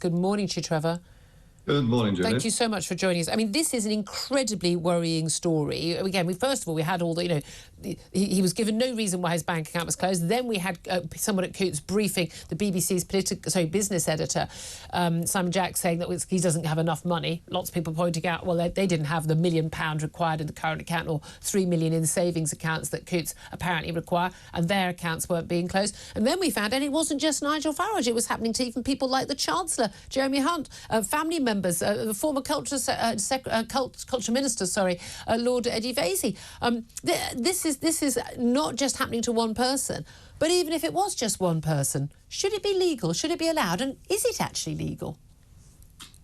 Good morning to you, Trevor. Good morning, Julia. Thank you so much for joining us. I mean, this is an incredibly worrying story. Again, first of all, we had all the, he was given no reason why his bank account was closed. Then we had someone at Coutts briefing the BBC's business editor, Simon Jack, saying that he doesn't have enough money. Lots of people pointing out, well, they didn't have the £1 million required in the current account or £3 million in savings accounts that Coutts apparently require, and their accounts weren't being closed. And then we found out it wasn't just Nigel Farage. It was happening to even people like the Chancellor, Jeremy Hunt, family members, the former culture minister, Lord Eddie Vaizey. This is not just happening to one person, but even if it was just one person, should it be legal? Should it be allowed? And is it actually legal?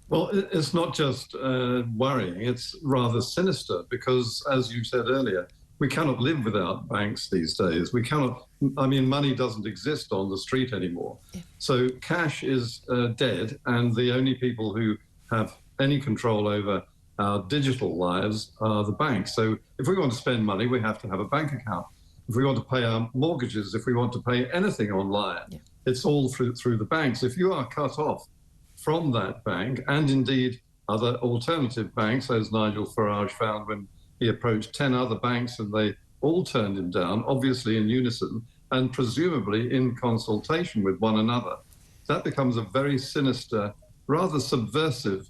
Well, it's not just worrying, it's rather sinister because, as you said earlier, we cannot live without banks these days. We cannot, money doesn't exist on the street anymore. Yeah. So cash is dead, and the only people who have any control over our digital lives are the banks. So if we want to spend money, we have to have a bank account. If we want to pay our mortgages, if we want to pay anything online, yeah, it's all through the banks. If you are cut off from that bank, and indeed other alternative banks, as Nigel Farage found when he approached 10 other banks and they all turned him down, obviously in unison and presumably in consultation with one another, that becomes a very sinister, rather subversive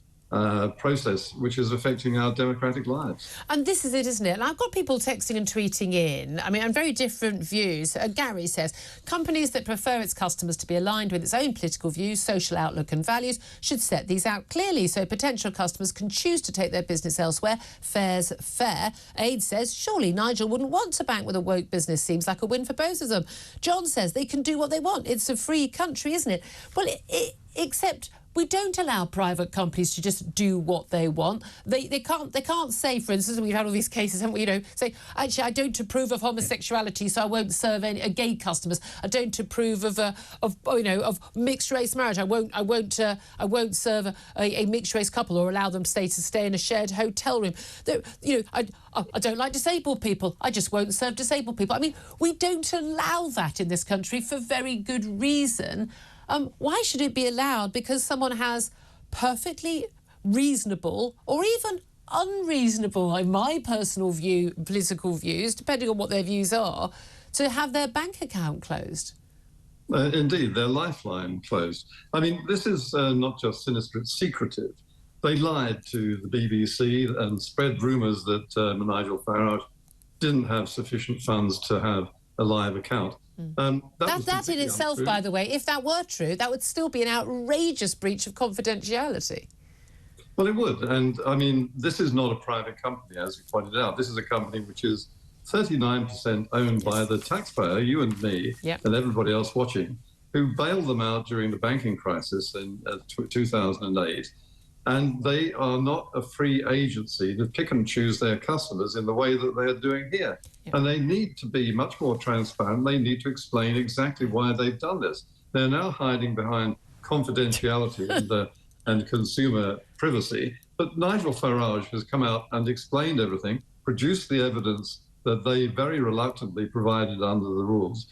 process which is affecting our democratic lives. And this is it, isn't it? And I've got people texting and tweeting in, and very different views. Gary says, companies that prefer its customers to be aligned with its own political views, social outlook and values should set these out clearly so potential customers can choose to take their business elsewhere. Fair's fair. Aid says, surely Nigel wouldn't want to bank with a woke business. Seems like a win for both of them. John says they can do what they want. It's a free country, isn't it? Well, except we don't allow private companies to just do what they want. They can't say, for instance, and we've had all these cases, haven't we? Say, actually, I don't approve of homosexuality, so I won't serve any gay customers. I don't approve of mixed race marriage. I won't serve a mixed race couple or allow them to stay in a shared hotel room. I don't like disabled people. I just won't serve disabled people. I mean, we don't allow that in this country for very good reason. Why should it be allowed? Because someone has perfectly reasonable or even unreasonable, in my personal view, political views, depending on what their views are, to have their bank account closed. Indeed, their lifeline closed. I mean, this is not just sinister, it's secretive. They lied to the BBC and spread rumours that Nigel Farage didn't have sufficient funds to have a live account. That in itself, untrue. By the way, if that were true, that would still be an outrageous breach of confidentiality. Well, it would. And, this is not a private company, as you pointed out. This is a company which is 39% owned by the taxpayer, you and me, yep, and everybody else watching, who bailed them out during the banking crisis in 2008. And they are not a free agency to pick and choose their customers in the way that they are doing here. Yeah. And they need to be much more transparent. They need to explain exactly why they've done this. They're now hiding behind confidentiality and consumer privacy. But Nigel Farage has come out and explained everything, produced the evidence that they very reluctantly provided under the rules.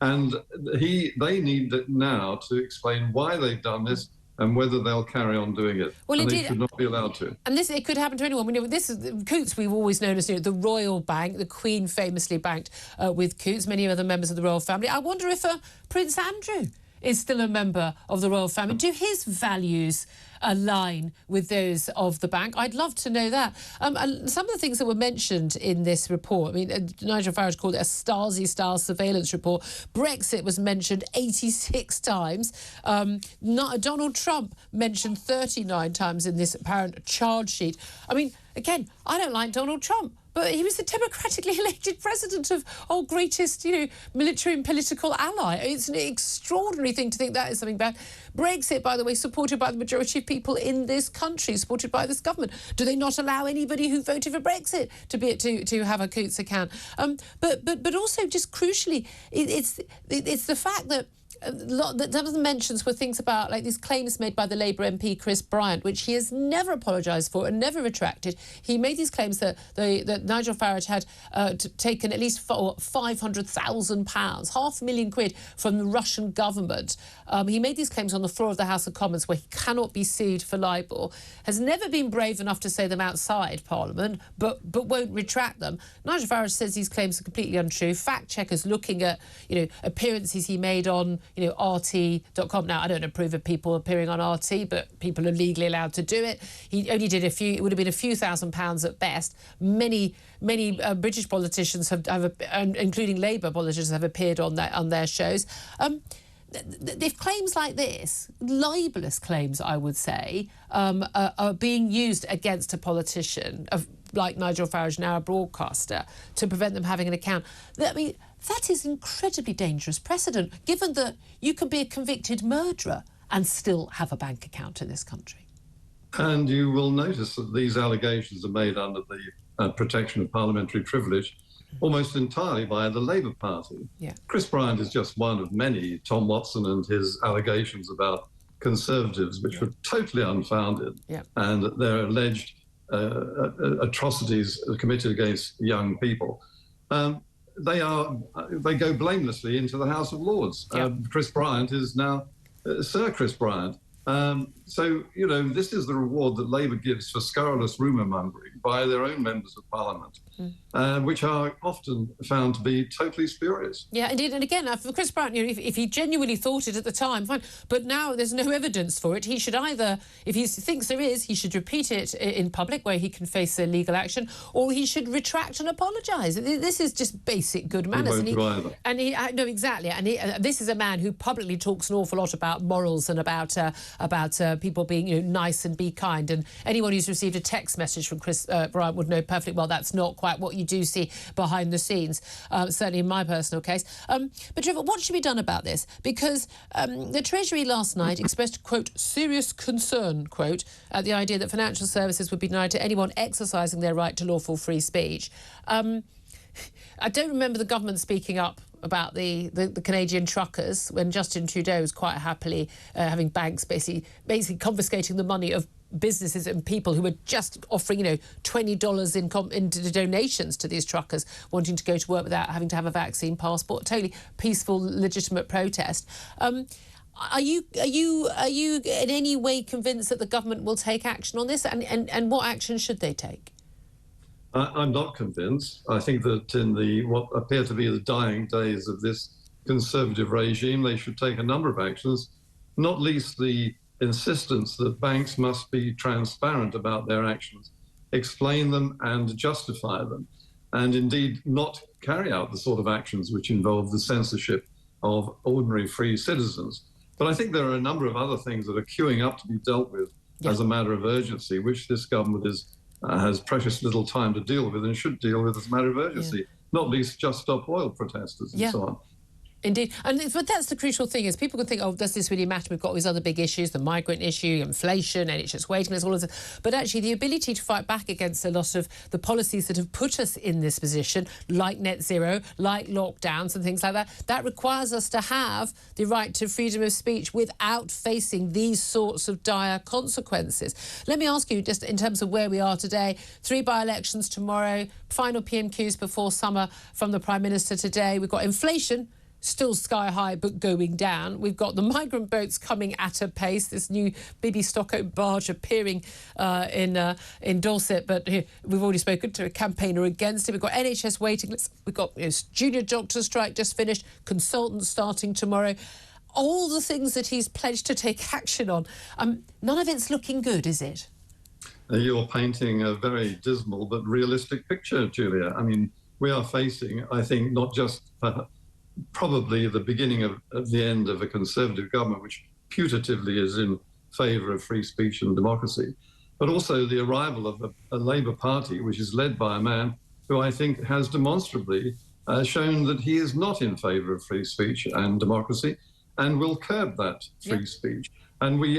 And they need now to explain why they've done this and whether they'll carry on doing it. Well, and they should not be allowed to. And it could happen to anyone. This is Coutts. We've always known as the Royal Bank. The Queen famously banked with Coutts. Many other members of the royal family. I wonder if Prince Andrew is still a member of the royal family. Do his values align with those of the bank? I'd love to know that. And some of the things that were mentioned in this report, Nigel Farage called it a Stasi-style surveillance report. Brexit was mentioned 86 times. Donald Trump mentioned 39 times in this apparent charge sheet. Again, I don't like Donald Trump, but he was the democratically elected president of our greatest, military and political ally. It's an extraordinary thing to think that is something bad. Brexit, by the way, supported by the majority of people in this country, supported by this government. Do they not allow anybody who voted for Brexit to have a Coutts account? But also, just crucially, it's the fact that some of the mentions were things about like these claims made by the Labour MP Chris Bryant, which he has never apologised for and never retracted. He made these claims that Nigel Farage had taken at least £500,000, £500,000 from the Russian government. He made these claims on the floor of the House of Commons, where he cannot be sued for libel. Has never been brave enough to say them outside Parliament, but won't retract them. Nigel Farage says these claims are completely untrue. Fact checkers looking at appearances he made on RT.com. Now, I don't approve of people appearing on RT, but people are legally allowed to do it. He only did it would have been a few £1,000s at best. Many British politicians have including Labour politicians, have appeared on their shows. If claims like this, libelous claims, I would say, are being used against a politician like Nigel Farage, now a broadcaster, to prevent them having an account, I mean, that is incredibly dangerous precedent, given that you can be a convicted murderer and still have a bank account in this country. And you will notice that these allegations are made under the protection of parliamentary privilege almost entirely by the Labour Party. Yeah. Chris Bryant is just one of many. Tom Watson and his allegations about Conservatives, which were totally unfounded, and their alleged atrocities committed against young people. They go blamelessly into the House of Lords. Chris Bryant is now Sir Chris Bryant. So, this is the reward that Labour gives for scurrilous rumour mongering by their own members of Parliament, which are often found to be totally spurious. Yeah, indeed. And again, for Chris Bryant, if he genuinely thought it at the time, fine. But now there's no evidence for it. He should either, if he thinks there is, he should repeat it in public where he can face a legal action, or he should retract and apologise. This is just basic good manners. No, exactly. And this is a man who publicly talks an awful lot about morals and about people being nice and be kind. And anyone who's received a text message from Chris Bryant would know perfectly well that's not quite what you do see behind the scenes, certainly in my personal case. But Trevor, what should be done about this? Because the Treasury last night expressed, quote, serious concern, quote, at the idea that financial services would be denied to anyone exercising their right to lawful free speech. I don't remember the government speaking up about the Canadian truckers when Justin Trudeau was quite happily having banks basically confiscating the money of businesses and people who were just offering, $20 in donations to these truckers wanting to go to work without having to have a vaccine passport. Totally peaceful, legitimate protest. Are you in any way convinced that the government will take action on this, and what action should they take? I'm not convinced. I think that in what appear to be the dying days of this Conservative regime, they should take a number of actions, not least the insistence that banks must be transparent about their actions, explain them and justify them, and indeed not carry out the sort of actions which involve the censorship of ordinary free citizens. But I think there are a number of other things that are queuing up to be dealt with as a matter of urgency, which this government has precious little time to deal with and should deal with as a matter of urgency, not least just stop oil protesters and so on. Indeed. But that's the crucial thing, is people can think, oh, does this really matter? We've got all these other big issues, the migrant issue, inflation, NHS waiting lists, all of this. But actually, the ability to fight back against a lot of the policies that have put us in this position, like net zero, like lockdowns and things like that, that requires us to have the right to freedom of speech without facing these sorts of dire consequences. Let me ask you, just in terms of where we are today, 3 by-elections tomorrow, final PMQs before summer from the Prime Minister today. We've got inflation still sky high but going down. We've got the migrant boats coming at a pace. This new Bibi Stockholm barge appearing in Dorset, but we've already spoken to a campaigner against it. We've got NHS waiting lists. We've got junior doctor strike just finished, consultants starting tomorrow. All the things that he's pledged to take action on. None of it's looking good, is it? You're painting a very dismal but realistic picture, Julia. I mean, we are facing, I think, not just probably the beginning of the end of a Conservative government, which putatively is in favour of free speech and democracy, but also the arrival of a Labour Party, which is led by a man who I think has demonstrably shown that he is not in favour of free speech and democracy and will curb that free speech. And we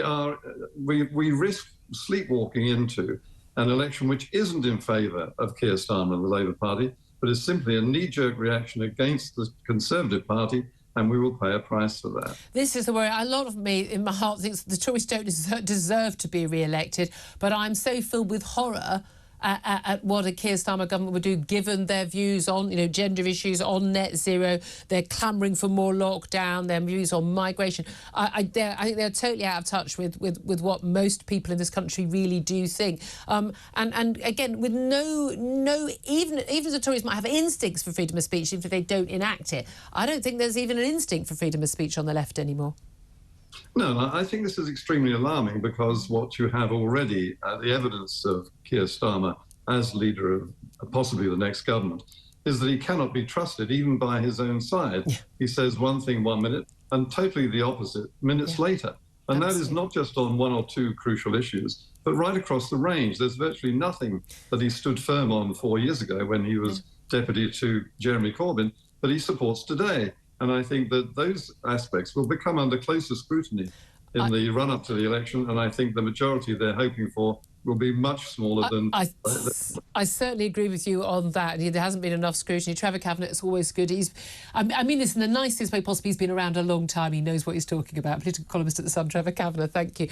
risk sleepwalking into an election which isn't in favour of Keir Starmer and the Labour Party, but is simply a knee-jerk reaction against the Conservative Party and we will pay a price for that. This is the worry. A lot of me, in my heart, thinks the Tories don't deserve to be re-elected, but I'm so filled with horror at what a Keir Starmer government would do, given their views on, gender issues, on net zero. They're clamouring for more lockdown. Their views on migration. I think they're totally out of touch with what most people in this country really do think. And again, with even if the Tories might have instincts for freedom of speech, even if they don't enact it, I don't think there's even an instinct for freedom of speech on the left anymore. No, I think this is extremely alarming because what you have already, the evidence of Keir Starmer as leader of possibly the next government, is that he cannot be trusted even by his own side. Yeah. He says one thing 1 minute and totally the opposite minutes later. And that is not just on one or two crucial issues, but right across the range. There's virtually nothing that he stood firm on 4 years ago when he was deputy to Jeremy Corbyn that he supports today. And I think that those aspects will become under closer scrutiny in the run-up to the election, and I think the majority they're hoping for will be much smaller than... I certainly agree with you on that. There hasn't been enough scrutiny. Trevor Kavanagh is always good. I mean this in the nicest way possible. He's been around a long time. He knows what he's talking about. Political columnist at The Sun, Trevor Kavanagh, thank you.